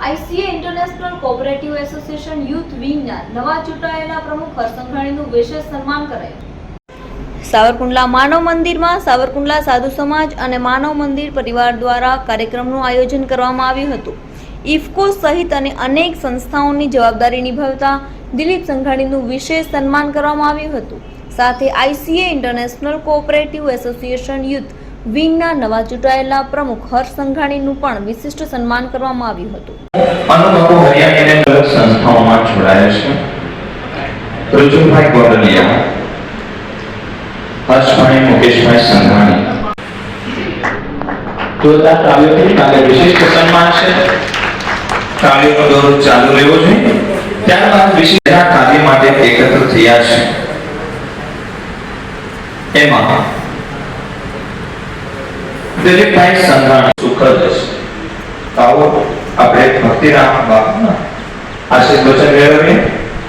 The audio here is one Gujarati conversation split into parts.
આઈસીએ ઇન્ટરનેશનલ કોઓપરેટિવ એસોસિએશન યુથ વિંગના નવા ચૂંટાયેલા પ્રમુખ હરસંઘાણીનું વિશેષ સન્માન કરાયું. સાવરકુંડલા માનવ મંદિરમાં સાવરકુંડલા સાધુ સમાજ અને માનવ મંદિર પરિવાર દ્વારા કાર્યક્રમનું આયોજન કરવામાં આવ્યું હતું. ઇફકો સહિત અને અનેક સંસ્થાઓની જવાબદારી નિભાવતા દિલીપ સંઘાણીનું વિશેષ સન્માન કરવામાં આવ્યું હતું. સાથે આઈસીએ ઇન્ટરનેશનલ કોઓપરેટિવ એસોસિએશન યુથ વિંગના નવા ચૂંટાયેલા પ્રમુખ હરસંઘાણીનું પણ વિશિષ્ટ સન્માન કરવામાં આવ્યું હતું. અનુભવો હરિયાણાની અલગ સંસ્થાઓમાં જોડાયા છે. રુજુભાઈ ગોરલિયા, હર્ષભાઈ મુકેશભાઈ સંઘાણી. જોરદાર તાળીઓથી કાલે વિશિષ્ટ સન્માન છે. તાળીઓનો દોર ચાલુ રહેવો જોઈએ. ત્યારબાદ વિશેષ કાર્ય માટે એકત્ર થયા છે. એમાં દિલીપભાઈ સંઘાણી સુખદ છે. આવો આપણે ભક્તિરામ બાપુના આશીષ વચન મેળવીએ.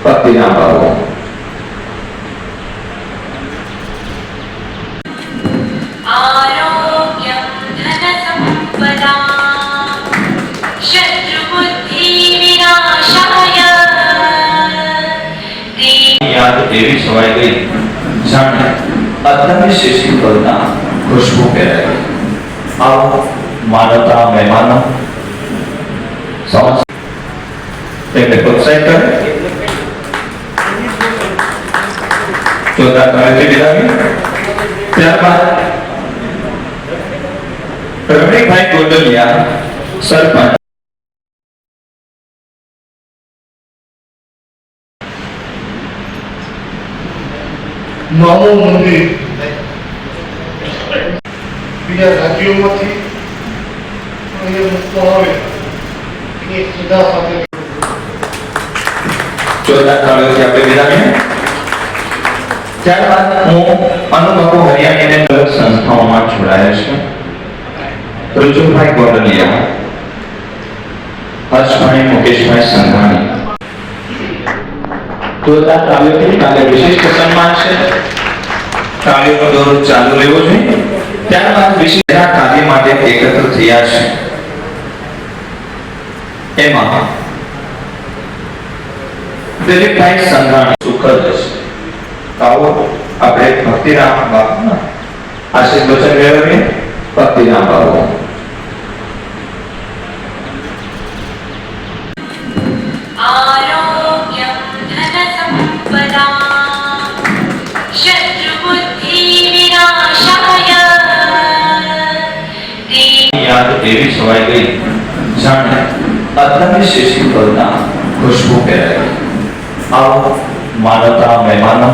ભક્તિરામ બાપુ. યાદ એવી સવાઈ ગઈ જાણે અત્યારે શિશી પરના ખુશ્બુ પહેરાઈ. આવો માનવતા મહેમાનો તેમને પ્રોત્સાહિત કરે. જોરદાર તાળીઓથી બિરાવીએ. ત્યારબાદ રમણીકભાઈ ગોંડલિયા સરપંચ. માનવ મંદિર બીજા રાજ્યોમાંથી અહીંયા મુકતો આવે એ શ્રદ્ધા સાથે જોરદાર તાળીઓથી આપણે બિરાવીએ. ત્યારબાદ હું અનુભવો હરિયાણાની અલગ સંસ્થાઓમાં જોડાયા છે. રુજુભાઈ ગોરલિયા, હર્ષભાઈ મુકેશભાઈ સંઘાણી. જોરદાર તાળીઓથી કાલે વિશિષ્ટ સન્માન છે. તાળીઓનો દોર ચાલુ રહેવો જોઈએ. ત્યારબાદ વિશેષ કાર્ય માટે એકત્ર થયા છે. એમાં દિલીપભાઈ સંઘાણી સુખદ છે. આવો આપણે ભક્તિરામ બાપુના આશીષ વચન મેળવીએ. ભક્તિરામ બાપુ. યાદ એવી સવાઈ ગઈ જાણે અત્યારે શિશી પરના ખુશ્બુ પહેરાઈ. આવો માનવતા મહેમાનો